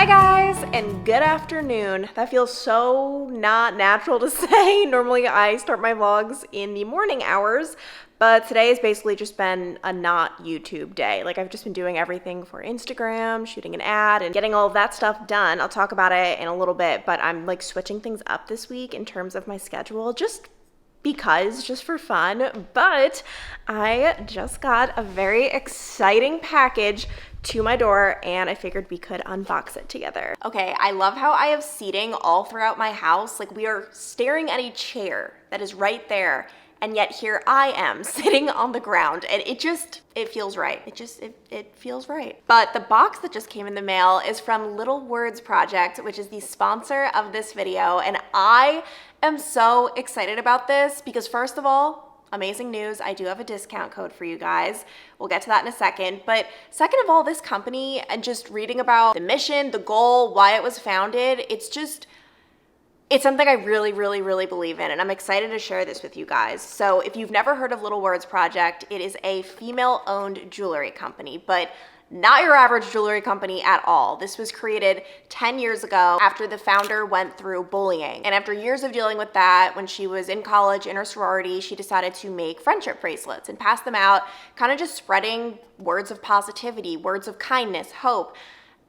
Hi guys, and good afternoon. That feels so not natural to say. Normally I start my vlogs in the morning hours, but today has basically just been a not YouTube day. Like I've just been doing everything for Instagram, shooting an ad, and getting all of that stuff done. I'll talk about it in a little bit, but I'm like switching things up this week in terms of my schedule, just for fun. But I just got a very exciting package to my door and I figured we could unbox it together. Okay, I love how I have seating all throughout my house. Like we are staring at a chair that is right there, and yet here I am sitting on the ground, and it feels right. It feels right. But the box that just came in the mail is from Little Words Project, which is the sponsor of this video, and I am so excited about this because first of all, amazing news, I do have a discount code for you guys. We'll get to that in a second. But second of all, this company and just reading about the mission, the goal, why it was founded, it's something I really believe in, and I'm excited to share this with you guys. So if you've never heard of Little Words Project, it is a female-owned jewelry company, but not your average jewelry company at all. This was created 10 years ago after the founder went through bullying. And after years of dealing with that, when she was in college in her sorority, she decided to make friendship bracelets and pass them out, kind of just spreading words of positivity, words of kindness, hope.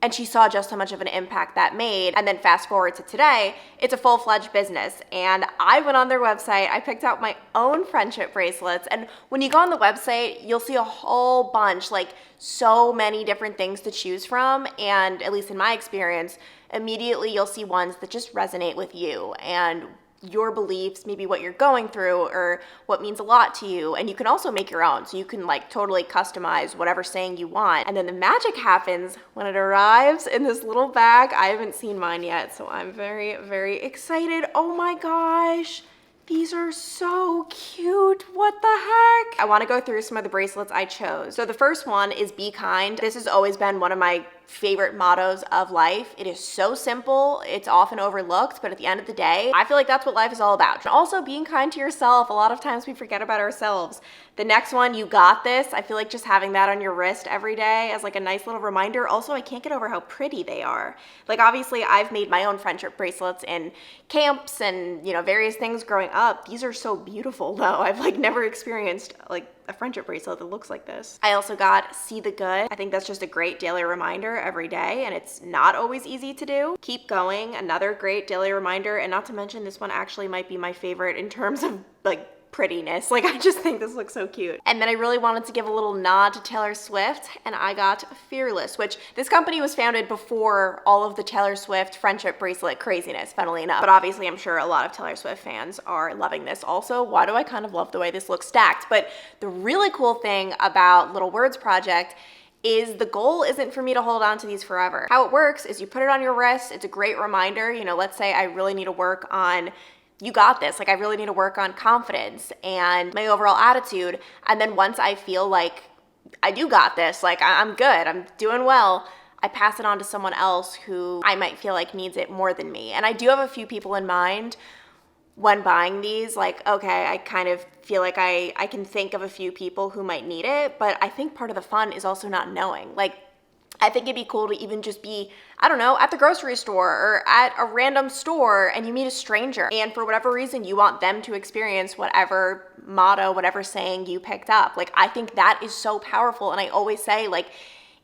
And she saw just how much of an impact that made. And then fast forward to today, it's a full-fledged business. And I went on their website, I picked out my own friendship bracelets. And when you go on the website, you'll see a whole bunch, like so many different things to choose from. And at least in my experience, immediately you'll see ones that just resonate with you and your beliefs, maybe what you're going through or what means a lot to you. And you can also make your own. So you can like totally customize whatever saying you want. And then the magic happens when it arrives in this little bag. I haven't seen mine yet, so I'm very excited. Oh my gosh. These are so cute. What the heck? I want to go through some of the bracelets I chose. So the first one is Be Kind. This has always been one of my favorite mottos of life. It is so simple. It's often overlooked, but at the end of the day, I feel like that's what life is all about. And also being kind to yourself. A lot of times we forget about ourselves. The next one, You Got This. I feel like just having that on your wrist every day as like a nice little reminder. Also, I can't get over how pretty they are. Like obviously I've made my own friendship bracelets in camps and various things growing up. These are so beautiful though. I've like never experienced like a friendship bracelet that looks like this. I also got See the Good. I think that's just a great daily reminder every day, and it's not always easy to do. Keep Going, another great daily reminder, and not to mention this one actually might be my favorite in terms of like prettiness. Like I just think this looks so cute. And then I really wanted to give a little nod to Taylor Swift, and I got Fearless, which this company was founded before all of the Taylor Swift friendship bracelet craziness, funnily enough. But obviously I'm sure a lot of Taylor Swift fans are loving this also. Why do I kind of love the way this looks stacked? But the really cool thing about Little Words Project is the goal isn't for me to hold on to these forever. How it works is you put it on your wrist. It's a great reminder. Let's say I really need to work on you got this. Like I really need to work on confidence and my overall attitude. And then once I feel like I do got this, like I'm good, I'm doing well, I pass it on to someone else who I might feel like needs it more than me. And I do have a few people in mind when buying these. Like, okay, I kind of feel like I can think of a few people who might need it, but I think part of the fun is also not knowing. Like, I think it'd be cool to even just be, I don't know, at the grocery store or at a random store and you meet a stranger and for whatever reason you want them to experience whatever motto, whatever saying you picked up. Like I think that is so powerful, and I always say like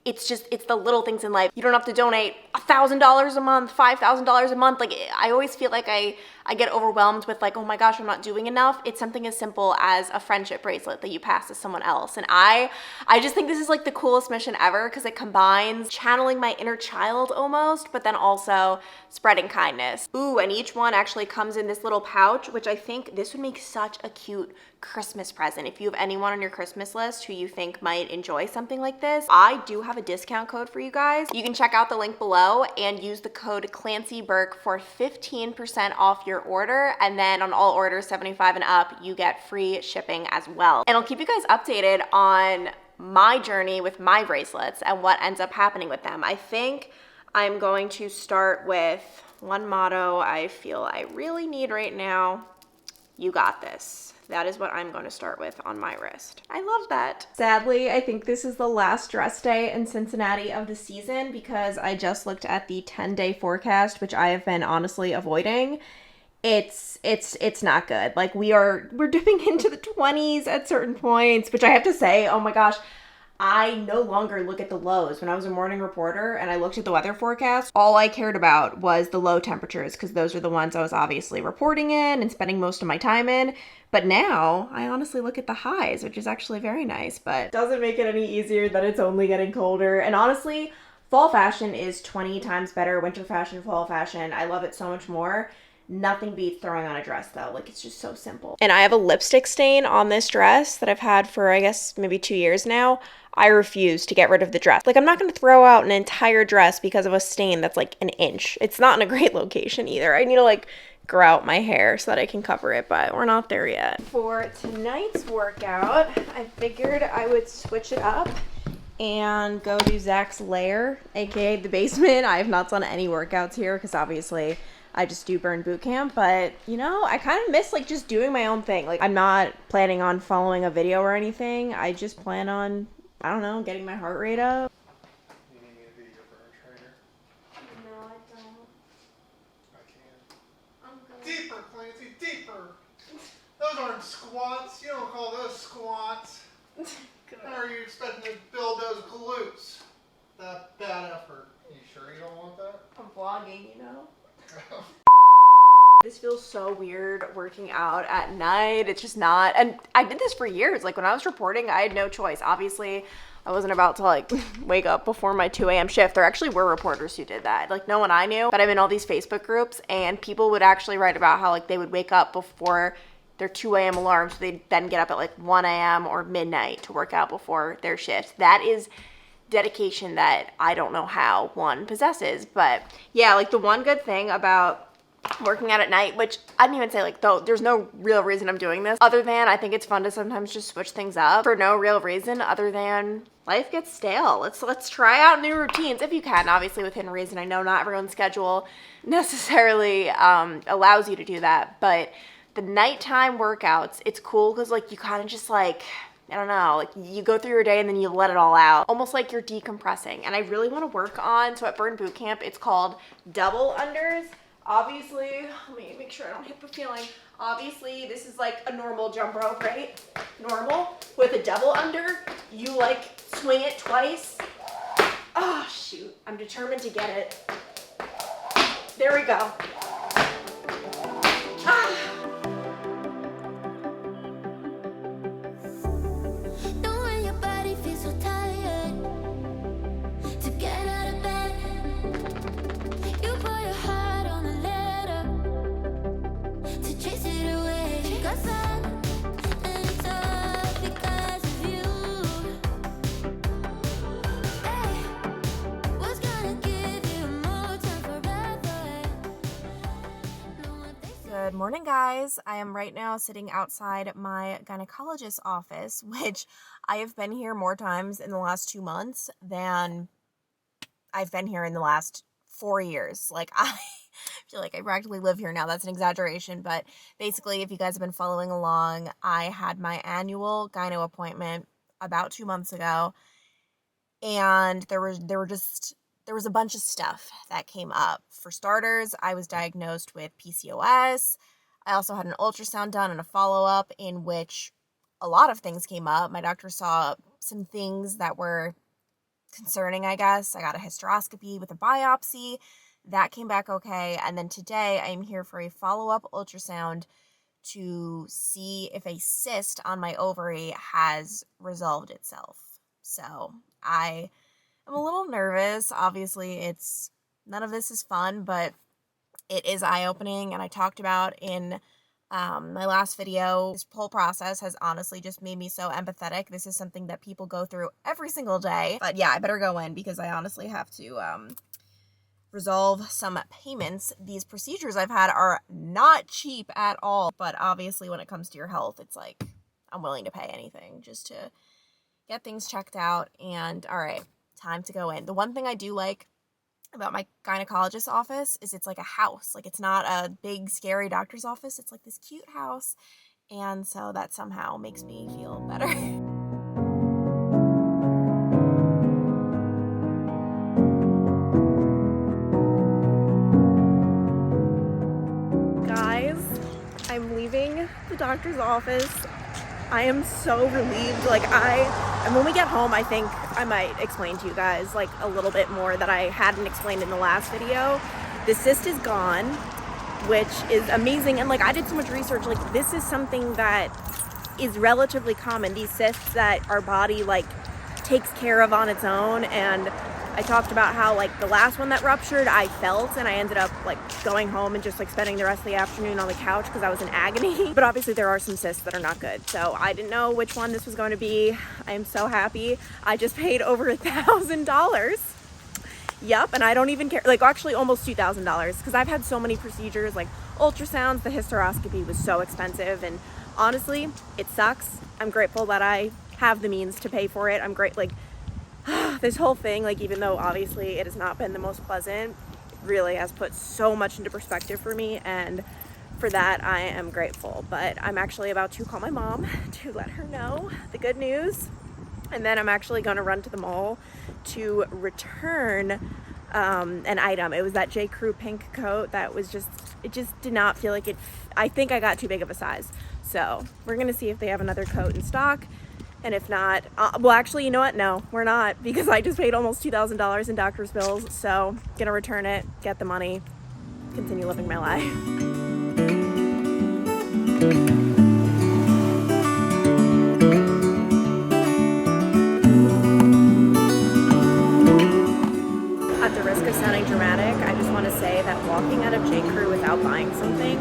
it's the little things in life. You don't have to donate $1,000 a month, $5,000 a month. Like I always feel like I get overwhelmed with like, oh my gosh, I'm not doing enough. It's something as simple as a friendship bracelet that you pass to someone else. And I just think this is like the coolest mission ever because it combines channeling my inner child almost, but then also spreading kindness. Ooh, and each one actually comes in this little pouch, which I think this would make such a cute Christmas present. If you have anyone on your Christmas list who you think might enjoy something like this, I do have a discount code for you guys. You can check out the link below and use the code ClancyBurke for 15% off your order, and then on all orders 75 and up you get free shipping as well. And I'll keep you guys updated on my journey with my bracelets and what ends up happening with them. I think I'm going to start with one motto I feel I really need right now. You got this. that is what I'm going to start with on my wrist. I love that. Sadly, I think this is the last dress day in Cincinnati of the season because I just looked at the 10-day forecast, which I have been honestly avoiding. It's not good. Like we're dipping into the 20s at certain points, which I have to say, oh my gosh, I no longer look at the lows. When I was a morning reporter and I looked at the weather forecast, all I cared about was the low temperatures because those are the ones I was obviously reporting in and spending most of my time in. But now I honestly look at the highs, which is actually very nice, but doesn't make it any easier that it's only getting colder. And honestly, fall fashion is 20 times better. Winter fashion, fall fashion, I love it so much more. Nothing beats throwing on a dress though. Like it's just so simple. And I have a lipstick stain on this dress that I've had for I guess maybe 2 years now. I refuse to get rid of the dress. Like I'm not going to throw out an entire dress because of a stain that's like an inch. It's not in a great location either. I need to like grow out my hair so that I can cover it, but we're not there yet. For tonight's workout, I figured I would switch it up and go do Zach's lair, aka the basement. I have not done any workouts here because obviously I just do burn boot camp, but you know, I kind of miss like just doing my own thing. Like I'm not planning on following a video or anything. I just plan on, I don't know, getting my heart rate up. You need me to be your burn trainer? No, I don't. I can. I'm good. Deeper, Clancy, deeper! Those aren't squats. You don't call those squats. How are you expecting to build those glutes? That bad effort. You sure you don't want that? I'm vlogging, you know? This feels so weird working out at night. It's just not. And I did this for years. Like when I was reporting, I had no choice. Obviously, I wasn't about to like wake up before my 2 a.m. shift. There actually were reporters who did that. Like no one I knew, but I'm in all these Facebook groups and people would actually write about how like they would wake up before their 2 a.m. alarm. So they'd then get up at like 1 a.m. or midnight to work out before their shift. That is dedication that I don't know how one possesses. But yeah, like the one good thing about working out at night, which I didn't even say like, though there's no real reason I'm doing this other than I think it's fun to sometimes just switch things up for no real reason other than life gets stale. Let's try out new routines if you can, obviously within reason. I know not everyone's schedule necessarily allows you to do that, but the nighttime workouts, it's cool because like you kind of just like, I don't know, like you go through your day and then you let it all out, almost like you're decompressing. And I really want to work on, so at Burn Boot Camp, it's called double unders. Obviously, let me make sure I don't hit the ceiling. Obviously, this is like a normal jump rope, right? Normal. With a double under, you like swing it twice. Oh, shoot. I'm determined to get it. There we go. Ah. Good morning, guys. I am right now sitting outside my gynecologist's office, which I have been here more times in the last 2 months than I've been here in the last 4 years. Like, I feel like I practically live here now. That's an exaggeration, but basically, if you guys have been following along, I had my annual gyno appointment about 2 months ago, and there was a bunch of stuff that came up. For starters, I was diagnosed with PCOS. I also had an ultrasound done and a follow-up in which a lot of things came up. My doctor saw some things that were concerning, I guess. I got a hysteroscopy with a biopsy. That came back okay. And then today I am here for a follow-up ultrasound to see if a cyst on my ovary has resolved itself. So I'm a little nervous. Obviously, none of this is fun, but it is eye-opening, and I talked about in my last video. This whole process has honestly just made me so empathetic. This is something that people go through every single day. But yeah, I better go in because I honestly have to resolve some payments. These procedures I've had are not cheap at all, but obviously when it comes to your health, it's like I'm willing to pay anything just to get things checked out. And all right, time to go in. The one thing I do like about my gynecologist's office is it's like a house. Like it's not a big scary doctor's office. It's like this cute house, And so that somehow makes me feel better. Guys, I'm leaving the doctor's office. I am so relieved. And when we get home, I think I might explain to you guys like a little bit more that I hadn't explained in the last video. The cyst is gone, which is amazing. And like, I did so much research. Like, this is something that is relatively common. These cysts that our body like takes care of on its own. And I talked about how like the last one that ruptured, I felt, and I ended up like going home and just like spending the rest of the afternoon on the couch because I was in agony. But obviously there are some cysts that are not good. So I didn't know which one this was going to be. I am so happy. I just paid over $1,000. Yep, and I don't even care, like actually almost $2,000 because I've had so many procedures like ultrasounds. The hysteroscopy was so expensive, and honestly, it sucks. I'm grateful that I have the means to pay for it. I'm great, like this whole thing, like even though obviously it has not been the most pleasant, really has put so much into perspective for me, and for that I am grateful. But I'm actually about to call my mom to let her know the good news, and then I'm actually going to run to the mall to return an item. It was that J. Crew pink coat that was it just did not feel like it. I think I got too big of a size. So we're gonna see if they have another coat in stock, and if not, well actually, you know what, no, we're not, because I just paid almost $2,000 in doctor's bills. So gonna return it, get the money, continue living my life. At the risk of sounding dramatic, I just want to say that walking out of J. Crew without buying something,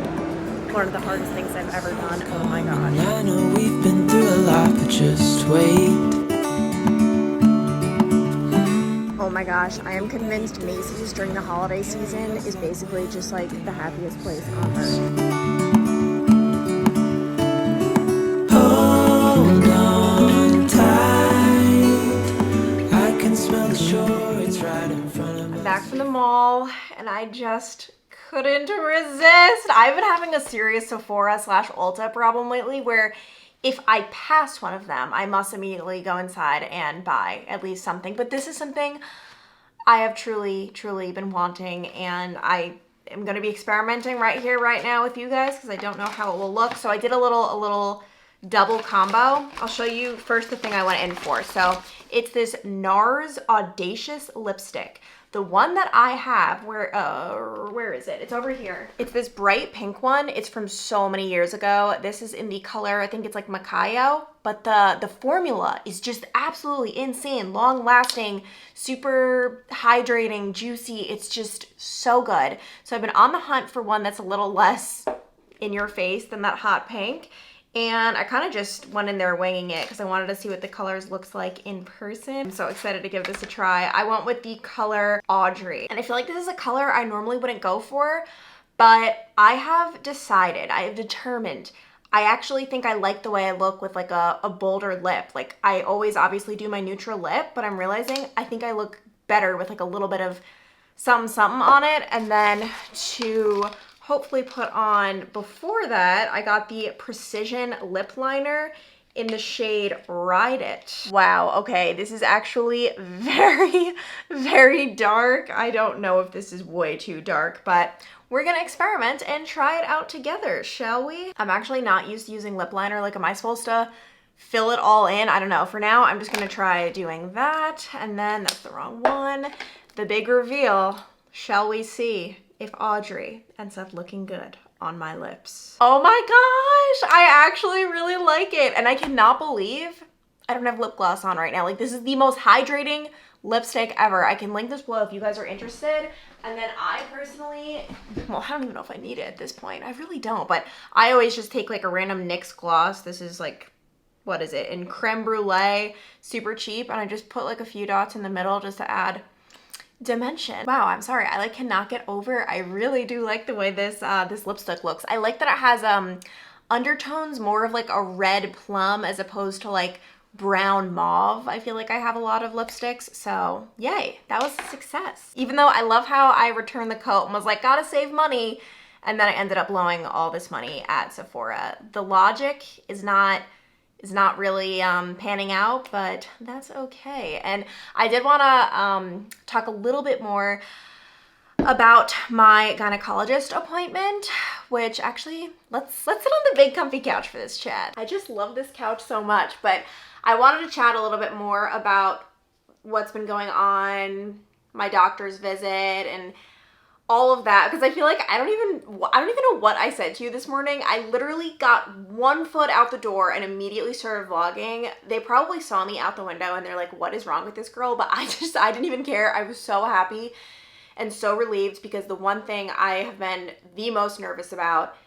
one of the hardest things I've ever done. Oh my gosh. I know we've been through a lot, but just wait. Oh my gosh, I am convinced Macy's during the holiday season is basically just like the happiest place on earth. Hold on tight. I can smell the shore, it's right in front of us. I'm back from the mall, and I just couldn't resist. I've been having a serious Sephora / Ulta problem lately where if I pass one of them, I must immediately go inside and buy at least something. But this is something I have truly been wanting, and I am going to be experimenting right here, right now with you guys because I don't know how it will look. So I did a little double combo. I'll show you first the thing I went in for. So it's this NARS Audacious lipstick. The one that I have, where is it? It's over here. It's this bright pink one. It's from so many years ago. This is in the color, I think it's like Macayo, but the formula is just absolutely insane. Long lasting, super hydrating, juicy. It's just so good. So I've been on the hunt for one that's a little less in your face than that hot pink. And I kind of just went in there winging it because I wanted to see what the colors looks like in person. I'm so excited to give this a try. I went with the color Audrey. And I feel like this is a color I normally wouldn't go for, but I have determined, I actually think I like the way I look with like a bolder lip. Like I always obviously do my neutral lip, but I'm realizing I think I look better with like a little bit of something on it. And then to hopefully put on before that, I got the Precision Lip Liner in the shade Ride It. Wow, okay, this is actually very dark. I don't know if this is way too dark, but we're gonna experiment and try it out together, shall we? I'm actually not used to using lip liner. Like, am I supposed to fill it all in? I don't know. For now, I'm just gonna try doing that, and then that's the wrong one. The big reveal, shall we see if Audrey ends up looking good on my lips. Oh my gosh, I actually really like it. And I cannot believe I don't have lip gloss on right now. Like, this is the most hydrating lipstick ever. I can link this below if you guys are interested. And then I personally, well, I don't even know if I need it at this point. I really don't, but I always just take like a random NYX gloss. This is like, what is it? In Creme Brulee, super cheap. And I just put like a few dots in the middle just to add dimension. Wow, I'm sorry. I like cannot get over. I really do like the way this this lipstick looks. I like that it has undertones more of like a red plum as opposed to like brown mauve. I feel like I have a lot of lipsticks, so yay, that was a success. Even though I love how I returned the coat and was like, gotta save money, and then I ended up blowing all this money at Sephora. The logic is not really panning out, but that's okay. And I did want to talk a little bit more about my gynecologist appointment, which actually, let's sit on the big comfy couch for this chat. I just love this couch so much, but I wanted to chat a little bit more about what's been going on, my doctor's visit, and all of that, because I feel like I don't even know what I said to you this morning. I literally got one foot out the door and immediately started vlogging. They probably saw me out the window and they're like, what is wrong with this girl? But I didn't even care. I was so happy and so relieved, because the one thing I have been the most nervous about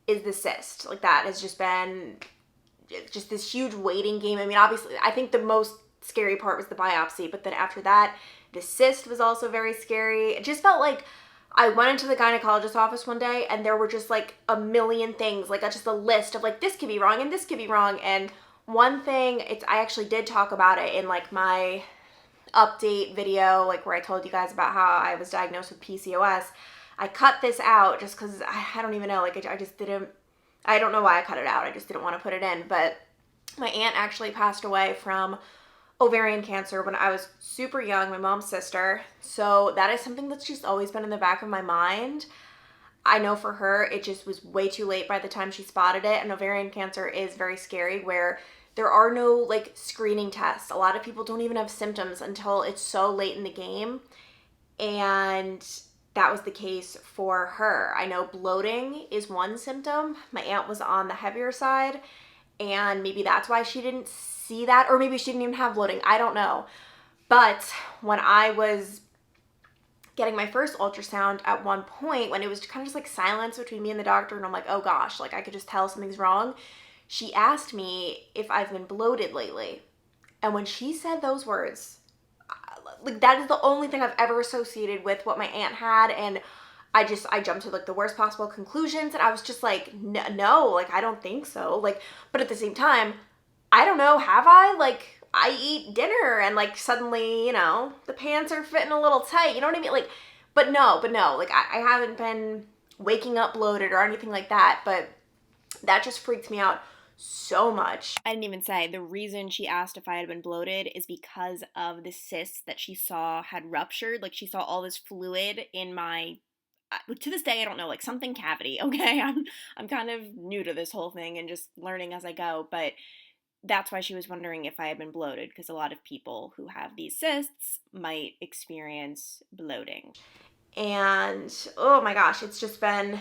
is the cyst. Like, that has just been just this huge waiting game. I mean, obviously, I think the most scary part was the biopsy, but then after that, the cyst was also very scary. It just felt like I went into the gynecologist's office one day and there were just like a million things, like just a list of like, this could be wrong and this could be wrong. And one thing, I actually did talk about it in like my update video, like where I told you guys about how I was diagnosed with PCOS. I cut this out just because I don't even know, like I don't know why I cut it out. I just didn't want to put it in. But my aunt actually passed away from ovarian cancer when I was super young, my mom's sister. So that is something that's just always been in the back of my mind. I know for her, it just was way too late by the time she spotted it. And ovarian cancer is very scary, where there are no like screening tests. A lot of people don't even have symptoms until it's so late in the game. And that was the case for her. I know bloating is one symptom. My aunt was on the heavier side, and maybe that's why she didn't see that, or maybe she didn't even have bloating. I don't know. But when I was getting my first ultrasound, at one point when it was kind of just like silence between me and the doctor, and I'm like, oh gosh, like I could just tell something's wrong, she asked me if I've been bloated lately. And when she said those words, like that is the only thing I've ever associated with what my aunt had, and I jumped to like the worst possible conclusions, and I was just like, no, like I don't think so. Like, but at the same time, I don't know, have I? Like, I eat dinner and like suddenly, you know, the pants are fitting a little tight, you know what I mean? Like, but no, like I haven't been waking up bloated or anything like that, but that just freaked me out so much. I didn't even say the reason she asked if I had been bloated is because of the cysts that she saw had ruptured. Like, she saw all this fluid in my, to this day, I don't know, like something cavity, okay? I'm kind of new to this whole thing and just learning as I go, but that's why she was wondering if I had been bloated, because a lot of people who have these cysts might experience bloating. And oh my gosh, it's been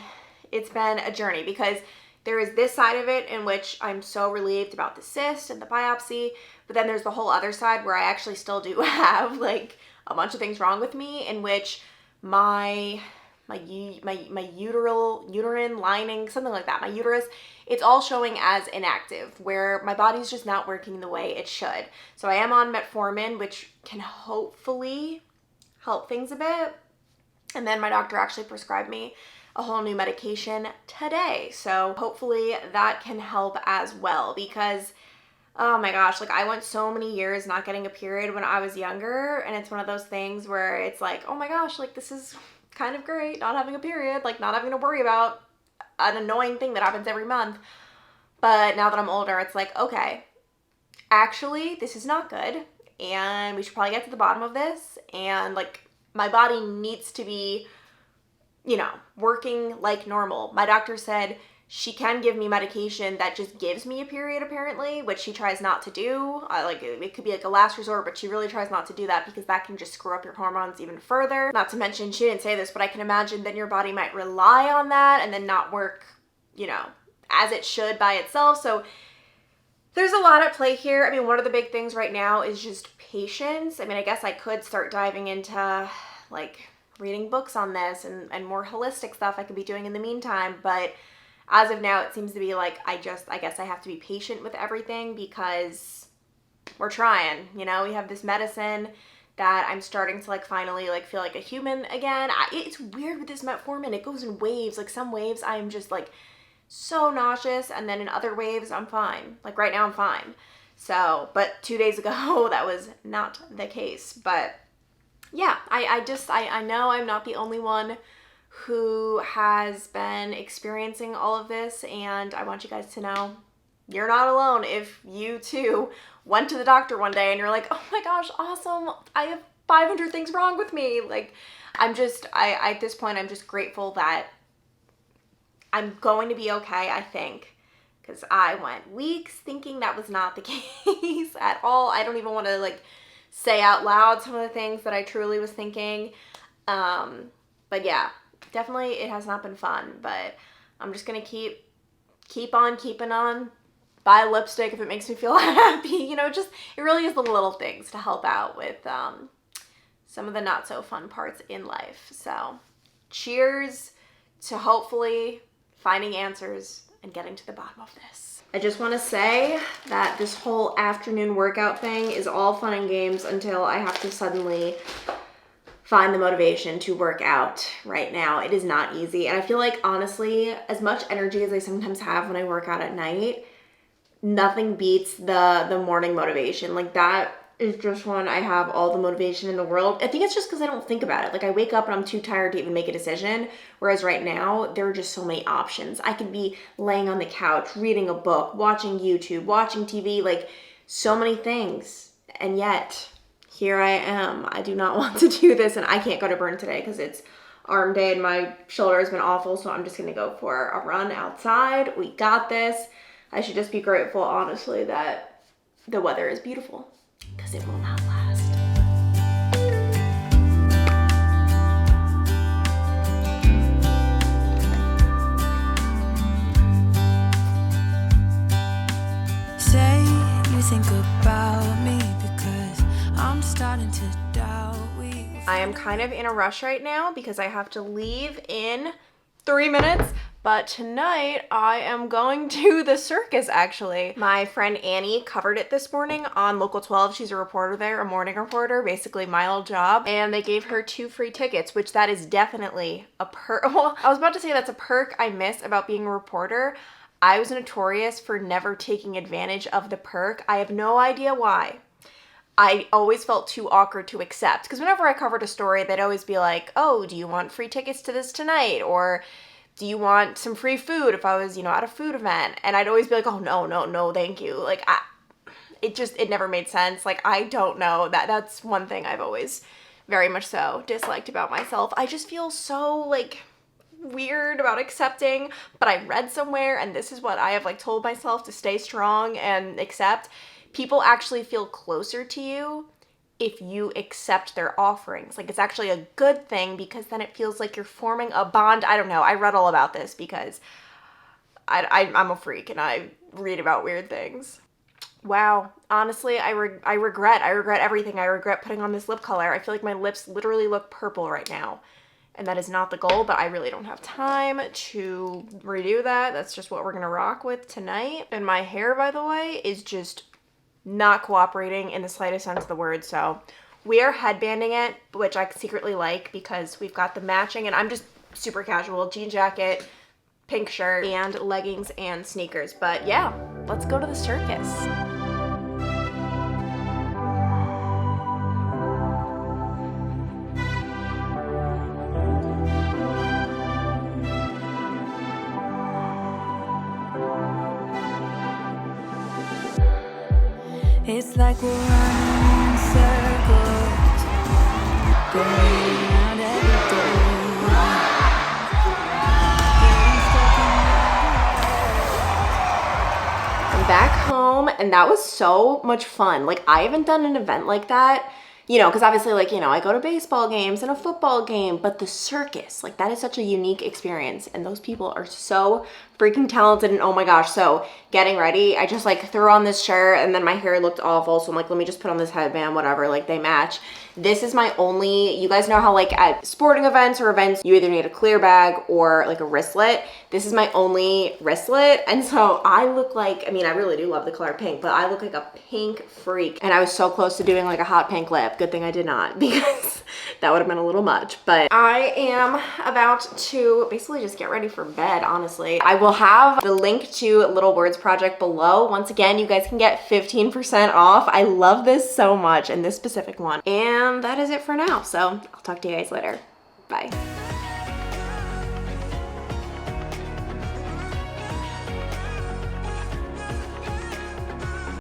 a journey, because there is this side of it in which I'm so relieved about the cyst and the biopsy, but then there's the whole other side where I actually still do have like a bunch of things wrong with me, in which my uterine lining, something like that, my uterus, it's all showing as inactive, where my body's just not working the way it should. So I am on metformin, which can hopefully help things a bit. And then my doctor actually prescribed me a whole new medication today. So hopefully that can help as well, because oh my gosh, like I went so many years not getting a period when I was younger, and it's one of those things where it's like, oh my gosh, like this is kind of great, not having a period, like not having to worry about an annoying thing that happens every month. But now that I'm older, it's like, okay, actually this is not good, and we should probably get to the bottom of this, and like my body needs to be, you know, working like normal. My doctor said she can give me medication that just gives me a period, apparently, which she tries not to do. Like, it could be like a last resort, but she really tries not to do that, because that can just screw up your hormones even further. Not to mention, she didn't say this, but I can imagine then your body might rely on that and then not work, you know, as it should by itself. So there's a lot at play here. I mean, one of the big things right now is just patience. I mean, I guess I could start diving into like reading books on this and more holistic stuff I could be doing in the meantime, but as of now, it seems to be like I guess I have to be patient with everything, because we're trying, you know, we have this medicine that I'm starting to like finally like feel like a human again. It's weird with this metformin. It goes in waves. Like some waves I'm just like so nauseous, and then in other waves I'm fine. Like right now I'm fine. So, but 2 days ago that was not the case. But yeah, I know I'm not the only one who has been experiencing all of this, and I want you guys to know you're not alone. If you too went to the doctor one day and you're like, oh my gosh, awesome, I have 500 things wrong with me. Like, at this point, I'm just grateful that I'm going to be okay, I think, because I went weeks thinking that was not the case at all. I don't even want to like say out loud some of the things that I truly was thinking. But yeah, definitely it has not been fun, but I'm just going to keep on keeping on. Buy lipstick if it makes me feel happy. You know, just, it really is the little things to help out with some of the not so fun parts in life. So cheers to hopefully finding answers and getting to the bottom of this. I just want to say that this whole afternoon workout thing is all fun and games until I have to suddenly find the motivation to work out right now. It is not easy. And I feel like, honestly, as much energy as I sometimes have when I work out at night, nothing beats the morning motivation. Like, that is just when I have all the motivation in the world. I think it's just because I don't think about it. Like, I wake up and I'm too tired to even make a decision. Whereas right now, there are just so many options. I could be laying on the couch, reading a book, watching YouTube, watching TV, like so many things. And yet, here I am. I do not want to do this, and I can't go to Burn today because it's arm day and my shoulder has been awful. So I'm just going to go for a run outside. We got this. I should just be grateful, honestly, that the weather is beautiful, because it will not last. Say you think about me because I'm starting to doubt I am kind of in a rush right now because I have to leave in 3 minutes. But tonight I am going to the circus, actually. My friend Annie covered it this morning on Local 12. She's a reporter there, a morning reporter, basically my old job. And they gave her 2 free tickets, which that is definitely a perk. Well, I was about to say that's a perk I miss about being a reporter. I was notorious for never taking advantage of the perk. I have no idea why. I always felt too awkward to accept. Because whenever I covered a story, they'd always be like, oh, do you want free tickets to this tonight? Or do you want some free food if I was, at a food event? And I'd always be like, oh, no, thank you. Like, it never made sense. Like, I don't know. That's one thing I've always very much so disliked about myself. I just feel so, like, weird about accepting, but I read somewhere, and this is what I have, like, told myself to stay strong and accept. People actually feel closer to you if you accept their offerings. Like, it's actually a good thing because then it feels like you're forming a bond. I don't know. I read all about this because I'm a freak and I read about weird things. Wow. Honestly, I regret everything. I regret putting on this lip color. I feel like my lips literally look purple right now. And that is not the goal, but I really don't have time to redo that. That's just what we're going to rock with tonight. And my hair, by the way, is just not cooperating in the slightest sense of the word. So we are headbanding it, which I secretly like because we've got the matching, and I'm just super casual, jean jacket, pink shirt, and leggings and sneakers. But yeah, let's go to the circus. It's like we're running in circles, going around every day. I'm back home, and that was so much fun. Like, I haven't done an event like that, because obviously, like, I go to baseball games and a football game, but the circus, like, that is such a unique experience, and those people are so freaking talented, and oh my gosh. So getting ready, I just like threw on this shirt, and then my hair looked awful, so I'm like, let me just put on this headband, whatever, like, they match. This is my only, you guys know how like at sporting events or events, you either need a clear bag or like a wristlet. This is my only wristlet, and so I look like, I really do love the color pink, but I look like a pink freak, and I was so close to doing like a hot pink lip. Good thing I did not, because that would have been a little much. But I am about to basically just get ready for bed, honestly. I will have the link to Little Words Project below. Once again, you guys can get 15% off. I love this so much, and this specific one. And that is it for now, so I'll talk to you guys later. Bye.